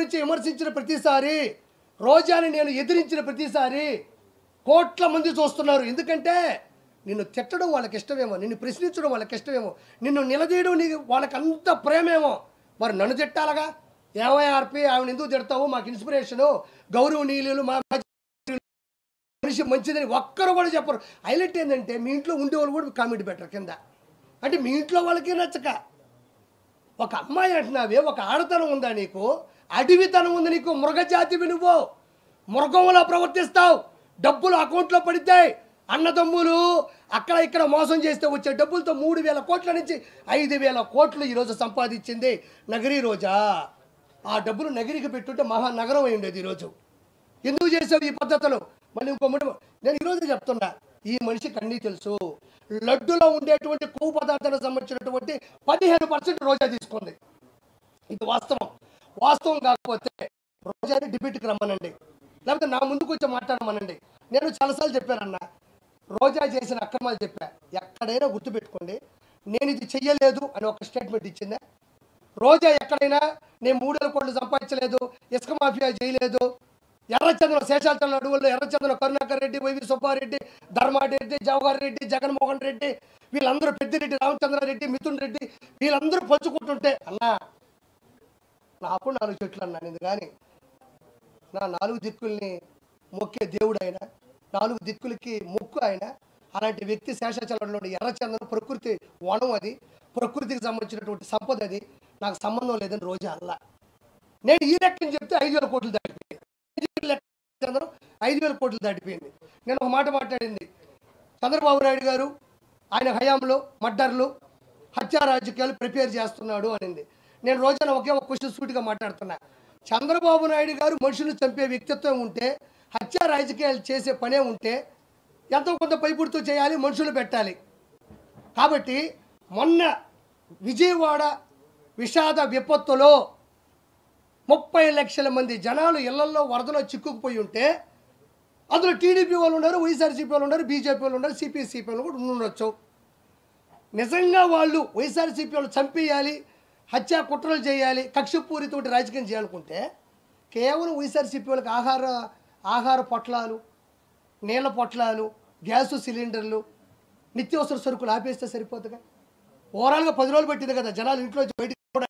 గురించి విమర్శించిన ప్రతిసారి, రోజాని నేను ఎదిరించిన ప్రతిసారి కోట్ల మంది చూస్తున్నారు. ఎందుకంటే నిన్ను తిట్టడం వాళ్ళకి ఇష్టమేమో, నిన్ను ప్రశ్నించడం వాళ్ళకి ఇష్టమేమో, నిన్ను నిలదీయడం నీకు వాళ్ళకి అంత ప్రేమేమో. మరి నన్ను తిట్టాలగా, ఏవైఆర్పి ఆవిడ ఎందుకు తిడతావు, మాకు ఇన్స్పిరేషను, గౌరవనీయులు, మా మనిషి మంచిదని ఒక్కరు కూడా చెప్పరు. హైలైట్ ఏంటంటే మీ ఇంట్లో ఉండేవాళ్ళు కూడా కామెంట్ పెట్టరు కింద. అంటే మీ ఇంట్లో వాళ్ళకి నచ్చక ఒక అమ్మాయి అంటున్నావే, ఒక ఆడతనం ఉందా నీకు, అడవితనం ఉంది నీకు, మృగజాతివి నువ్వు, మృగంలో ప్రవర్తిస్తావు. డబ్బులు అకౌంట్లో పడితాయి, అన్నదమ్ములు అక్కడ ఇక్కడ మోసం చేస్తే వచ్చే డబ్బులతో 3,000 కోట్ల నుంచి 5,000 కోట్లు ఈరోజు సంపాదించింది నగరీ రోజా. ఆ డబ్బులు నగరికి పెట్టుంటే మహానగరం అయి ఉండేది ఈరోజు. ఎందుకు చేసావు ఈ పద్ధతులు? మళ్ళీ ఇంకో నేను ఈరోజు చెప్తున్నా, ఈ మనిషికి అన్నీ తెలుసు. లడ్డులో ఉండేటువంటి కొవ్వు పదార్థాలకు సంబంధించినటువంటి 15% రోజా తీసుకుంది. ఇది వాస్తవం. వాస్తవం కాకపోతే రోజాని డిబేట్కి రమ్మనండి, లేకపోతే నా ముందుకు వచ్చి మాట్లాడమనండి. నేను చాలాసార్లు చెప్పానన్న, రోజా చేసిన అక్రమాలు చెప్పా. ఎక్కడైనా గుర్తుపెట్టుకోండి, నేను ఇది చెయ్యలేదు అని ఒక స్టేట్మెంట్ ఇచ్చిందా? రోజా ఎక్కడైనా నేను 3,000 కోట్లు సంపాదించలేదు, ఇసుక మాఫియా చేయలేదు, ఎర్రచంద్రం శేషాచలం అడవుల్లో ఎర్రచంద్రం కరుణాకర్ రెడ్డి, వైవి సుబ్బారెడ్డి, ధర్మారెడ్డి, జవహర్ రెడ్డి, జగన్మోహన్ రెడ్డి, వీళ్ళందరూ పెద్దిరెడ్డి, రామచంద్రారెడ్డి, మిథున్ రెడ్డి, వీళ్ళందరూ పంచుకుంటుంటే అన్నా నాకు 4 చెట్లు అన్నా. నేను కానీ నా 4 దిక్కుల్ని మొక్కే దేవుడు ఆయన, 4 దిక్కులకి మొక్కు ఆయన. అలాంటి వ్యక్తి శేషాచలంలో ఎర్రచందనం ప్రకృతి వనం, అది ప్రకృతికి సంబంధించినటువంటి సంపద, అది నాకు సంబంధం లేదని రోజా అల్లా. నేను ఈ లెక్కని చెప్తే 5,000 కోట్లు దాటిపోయింది, 5,000 కోట్లు దాటిపోయింది. నేను ఒక మాట మాట్లాడింది, చంద్రబాబు నాయుడు గారు ఆయన హయాంలో మర్డర్లు, హత్యా రాజకీయాలు ప్రిపేర్ చేస్తున్నాడు అనింది. నేను రోజున ఒకే ఒక క్వశ్చన్ సూటిగా మాట్లాడుతున్నా. చంద్రబాబు నాయుడు గారు మనుషులు చంపే వ్యక్తిత్వం ఉంటే, హత్యా రాజకీయాలు చేసే పనే ఉంటే ఎంతో కొంత పైపుడుతూ చేయాలి, మనుషులు పెట్టాలి. కాబట్టి మొన్న విజయవాడ విషాద విపత్తులో 30 లక్షల మంది జనాలు ఇళ్లలో వరదలో చిక్కుకుపోయి ఉంటే, అందులో టీడీపీ వాళ్ళు ఉన్నారు, వైఎస్ఆర్సీపీ వాళ్ళు ఉన్నారు, బీజేపీ వాళ్ళు ఉన్నారు, సిపిఐ వాళ్ళు కూడా ఉండొచ్చు. నిజంగా వాళ్ళు వైఎస్ఆర్సీపీ వాళ్ళు చంపేయాలి, హత్యా కుట్రలు చేయాలి, కక్షపూరితోటి రాజకీయం చేయాలనుకుంటే కేవలం వైఎస్ఆర్సీపీ వాళ్ళకి ఆహార పొట్లాలు, నీళ్ళ పొట్లాలు, గ్యాసు సిలిండర్లు, నిత్యావసర సరుకులు ఆపేస్తే సరిపోతుందిగా. ఓవరాల్గా 10 రోజులు పెట్టింది కదా జనాలు ఇంట్లో బయటికి కూడా.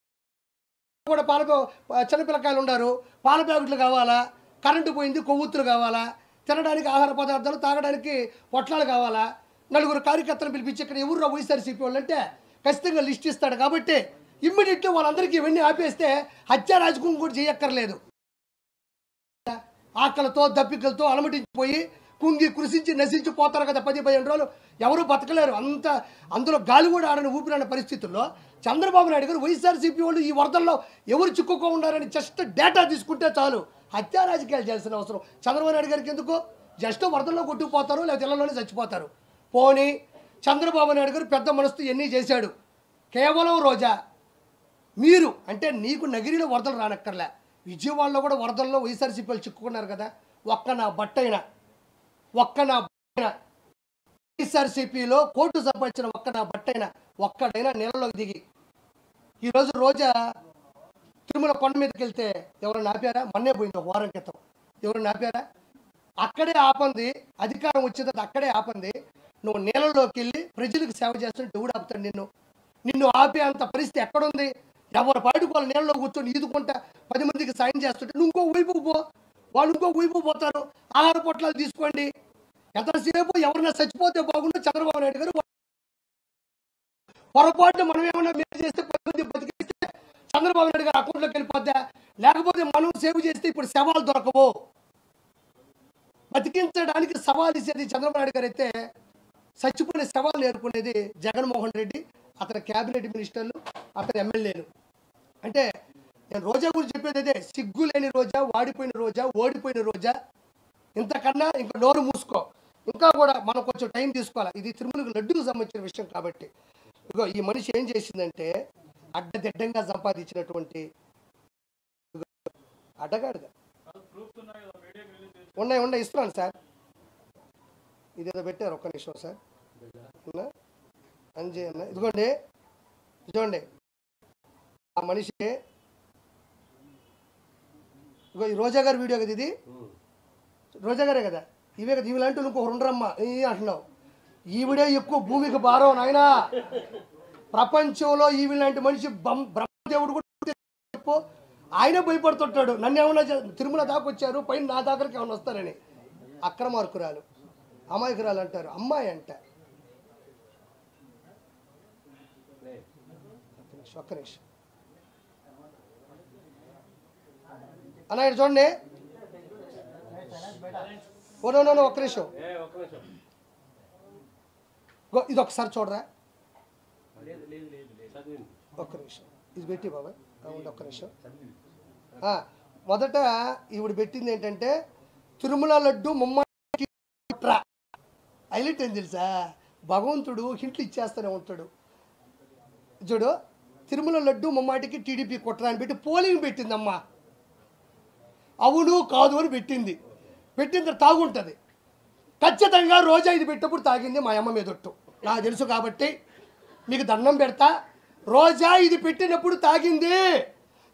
చిన్నపిల్లకాయలు ఉన్నారు, పాల ప్యాకెట్లు కావాలా, కరెంటు పోయింది, కొవ్వొత్తులు కావాలా, తినడానికి ఆహార పదార్థాలు, తాగడానికి పొట్లాలు కావాలా. 4 కార్యకర్తలు పిలిపించి ఇక్కడ ఎవరు వైఎస్ఆర్సీపీ వాళ్ళు అంటే ఖచ్చితంగా లిస్ట్ ఇస్తాడు. కాబట్టి ఇమ్మీడియట్లీ వాళ్ళందరికీ ఇవన్నీ ఆపేస్తే హత్యా రాజకీయం కూడా చేయక్కర్లేదు. ఆకలితో దప్పికలతో అలమటించిపోయి కుంగి కృషించి నశించి పోతారు కదా 10-15 రోజులు, ఎవరు బతకలేరు. అందులో గాలి కూడా ఆడని ఊపిరాని పరిస్థితుల్లో చంద్రబాబు నాయుడు గారు వైఎస్ఆర్సీపీ వాళ్ళు ఈ వరదల్లో ఎవరు చిక్కుకో ఉన్నారని జస్ట్ డేటా తీసుకుంటే చాలు, హత్యా రాజకీయాలు చేయాల్సిన అవసరం చంద్రబాబు నాయుడు గారికి ఎందుకు? జస్ట్ వరదల్లో కొట్టుకుపోతారు, లేకపోతే ఇళ్లలోనే చచ్చిపోతారు. పోనీ చంద్రబాబు నాయుడు గారు పెద్ద మనసుతో ఎన్ని చేశాడు. కేవలం రోజా మీరు అంటే నీకు నగిరిలో వరదలు రానక్కర్లే, విజయవాడలో కూడా వరదల్లో వైఎస్ఆర్సీపీ వాళ్ళు చిక్కుకున్నారు కదా. ఒక్క నా బట్టైనా వైఎస్ఆర్సీపీలో కోర్టు సంపాదించిన ఒక్క నా బట్టైనా ఒక్కడైనా నీళ్ళలోకి దిగి ఈరోజు రోజా తిరుమల కొండ మీదకి వెళ్తే ఎవరైనా ఆపారా? మొన్నే పోయింది ఒక వారం క్రితం, ఎవరైనా ఆపారా? అక్కడే ఆపంది, అధికారం వచ్చింది అక్కడే ఆపంది. నువ్వు నీళ్ళలోకి వెళ్ళి ప్రజలకు సేవ చేస్తుంటే ఎవడు ఆపుతాడు నిన్ను ఆపే అంత పరిస్థితి ఎక్కడుంది? ఎవరు పాడుకు వాళ్ళు నీళ్ళలో కూర్చొని ఈదుకుంటా 10 మందికి సాయం చేస్తుంటే నువ్వు ఇంకో వైపు పో, వాళ్ళు ఇంకో వైపు పోతారు. ఆహార పొట్లాలు తీసుకోండి. ఎంతసేపు ఎవరైనా చచ్చిపోతే బాగుండు. చంద్రబాబు నాయుడు గారు పొరపాటున మనం ఏమన్నా మేలు చేస్తే 10 మంది బతికిస్తే చంద్రబాబు నాయుడు గారు అకౌంట్లోకి వెళ్ళిపోద్దా? లేకపోతే మనం సేవ్ చేస్తే ఇప్పుడు శవాలు దొరకవు. బతికించడానికి సవాల్ ఇచ్చేది చంద్రబాబు నాయుడు గారు అయితే, చచ్చిపోయిన సవాల్ నేర్పుకునేది జగన్మోహన్ రెడ్డి, అతని క్యాబినెట్ మినిస్టర్లు, అతని ఎమ్మెల్యేలు. అంటే నేను రోజా గురించి చెప్పేది అదే, సిగ్గులేని రోజా, వాడిపోయిన రోజా, ఓడిపోయిన రోజా. ఇంతకన్నా ఇంకా నోరు మూసుకో. ఇంకా కూడా మనం కొంచెం టైం తీసుకోవాలి. ఇది తిరుమలకు లడ్డుకు సంబంధించిన విషయం కాబట్టి. ఇగో ఈ మనిషి ఏం చేసిందంటే, అడ్డదిడ్డంగా సంపాదించినటువంటి అడ్డగాడుగా ఉన్నాయి ఇస్తున్నాను సార్. ఇదేదో పెట్టారు, ఒక్క నిమిషం సార్. అంజయ్ అన్న ఇదిగోండి, చూడండి ఆ మనిషి ఇగో ఈ రోజా గారి వీడియో కదా ఇది, రోజా గారే కదా, ఇవే కదా, ఇవి లాంటి ఇంకొకరు ఉండరమ్మా అంటున్నావు. ఈవిడే ఎక్కువ భూమికి భారం నాయనా. ప్రపంచంలో ఈవి లాంటి మనిషి బ్రహ్మదేవుడు కూడా చెప్పు, ఆయన భయపడుతుంటాడు. నన్ను ఏమన్నా తిరుమల దాకా వచ్చారు, పైన నా దగ్గరికి ఏమన్నా వస్తారని. అక్రమార్కురాలు, అమాయకురాలు అంటారు, అమ్మాయి అంట. ఒక్క నిమిషం అన్న, ఇక్కడ చూడండి. ఓ ఒక్క నిమిషం, ఇది ఒకసారి చూడరా, ఒక్క నిమిషం ఇది పెట్టి బాబాయ్, ఒక్క నిమిషం. మొదట ఈవిడ పెట్టింది ఏంటంటే తిరుమల లడ్డు ముమ్మాటికి హైలైట్ ఏం తెలుసా, భగవంతుడు హింట్లు ఇచ్చేస్తూనే ఉంటాడు. చూడు, తిరుమల లడ్డు ముమ్మాటికి టీడీపీ కుట్ర అని పెట్టి పోలింగ్ పెట్టిందమ్మా. అవును కాదు అని పెట్టింది. పెట్టిన తాగుంటుంది ఖచ్చితంగా. రోజా ఇది పెట్టినప్పుడు తాగింది మా అమ్మ మీదొట్టు, నాకు తెలుసు కాబట్టి మీకు దండం పెడతా. రోజా ఇది పెట్టినప్పుడు తాగింది.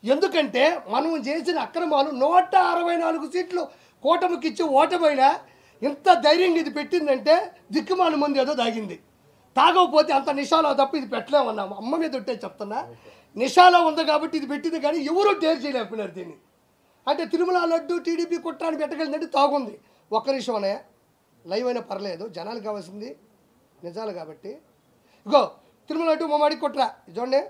ఎందుకంటే మనం చేసిన అక్రమాలు 164 సీట్లు కూటమికి ఇచ్చి ఓటమైనా ఇంత ధైర్యంగా ఇది పెట్టిందంటే దిక్కుమాల మంది ఏదో తాగింది. తాగకపోతే అంత నిషాలో తప్ప ఇది పెట్టలేమన్నాము. అమ్మ మీద ఉంటే చెప్తున్నా, నిషాలో ఉంది కాబట్టి ఇది పెట్టింది, కానీ ఎవరూ డేర్ చేయలేకపోయినారు దీన్ని. అంటే తిరుమల లడ్డు టీడీపీ కుట్రాన్ని పెట్టగలిందంటే తాగుంది. ఒక్క నిమిషం అనే లైవ్ అయినా పర్లేదు, జనాలు కావాల్సింది నిజాలు కాబట్టి. ఇగో తిరుమల లడ్డు ముమ్మాటికి కుట్ర చూడండి.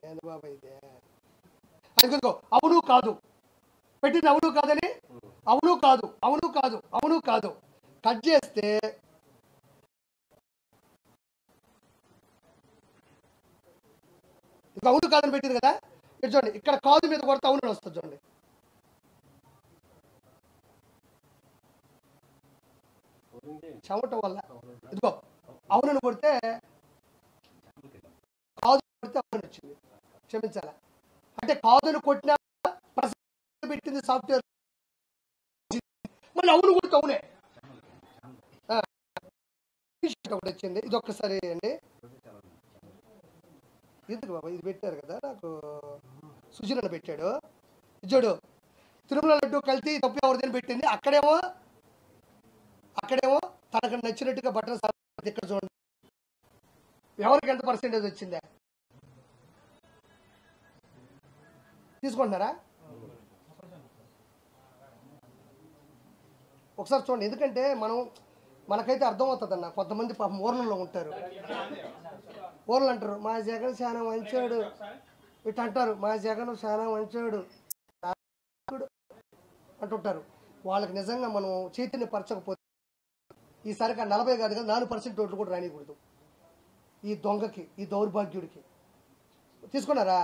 ఏంది బాబా ఇదే, అది అవును కాదు పెట్టింది, అవును కాదని, అవును కాదు, అవును కాదు, అవును కాదు కట్ చేస్తే ఇంకా అవును కాదని పెట్టింది కదా. ఇది చూడండి, ఇక్కడ కాదు మీద కొడితే అవును వస్తుంది చూడండి. చెమట వల్ల ఇదిగో అవునని కొడితే కాదు కొడితే అవును వచ్చింది. క్షమించాలా అంటే కాదుని కొట్టినా పెట్టింది సాఫ్ట్వేర్, మళ్ళీ అవును కొడితే అవునే ఒకటి వచ్చింది. ఇది ఒక్కసారి అండి, ఎందుకు బాబా ఇది పెట్టారు కదా, నాకు సుజన పెట్టాడు. చూడు, తిరుమల లడ్డు కల్తీ తప్పు ఎవరిదని పెట్టింది. అక్కడేమో తనకు నచ్చినట్టుగా బట్టలు ఇక్కడ చూడండి ఎవరికి ఎంత పర్సెంటేజ్ వచ్చిందా తీసుకుంటున్నారా ఒకసారి చూడండి. ఎందుకంటే మనకైతే అర్థమవుతుందన్న. కొంతమంది పాపం ఊర్లలో ఉంటారు, ఊర్లు అంటారు మా జగన్ చాలా మంచోడు, ఇటు అంటారు మా జగన్ చాలా మంచోడు అంటుంటారు. వాళ్ళకి నిజంగా మనం చైతన్య పరచకపోతే ఈసారికి 40 కాదు కదా 4% ఓట్లు కూడా రానికూడదు ఈ దొంగకి, ఈ దౌర్భాగ్యుడికి. తీసుకున్నారా?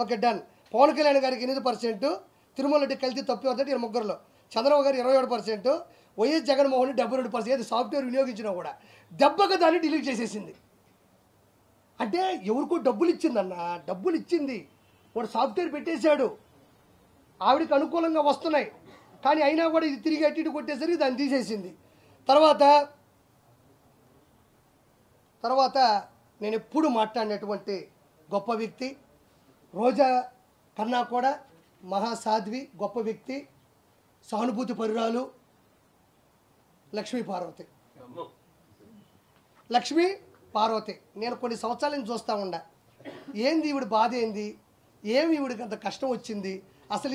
Okay done. పవన్ కళ్యాణ్ గారికి 8%, తిరుమల రెడ్డి కలిసి తప్పి వద్దంటే 23లో, చంద్రబాబు గారు 27%, వైఎస్ జగన్మోహన్ 72%. ఏది సాఫ్ట్వేర్ వినియోగించినా కూడా దెబ్బగా దాన్ని డిలీట్ చేసేసింది. అంటే ఎవరికో డబ్బులు ఇచ్చిందన్న, డబ్బులు ఇచ్చింది, వాడు సాఫ్ట్వేర్ పెట్టేశాడు, ఆవిడికి అనుకూలంగా వస్తున్నాయి, కానీ అయినా కూడా ఇది తిరిగి అటు ఇటు కొట్టేసరికి దాన్ని తీసేసింది. తర్వాత నేను ఎప్పుడు మాట్లాడినటువంటి గొప్ప వ్యక్తి, రోజా కన్నా కూడా మహాసాధ్వి, గొప్ప వ్యక్తి, సానుభూతి పరురాలు లక్ష్మీ పార్వతి. నేను కొన్ని సంవత్సరాల నుంచి చూస్తూ ఉండా, ఏంది ఈవిడ బాధ, ఏంది, ఏమి ఈవిడికి అంత కష్టం వచ్చింది, అసలు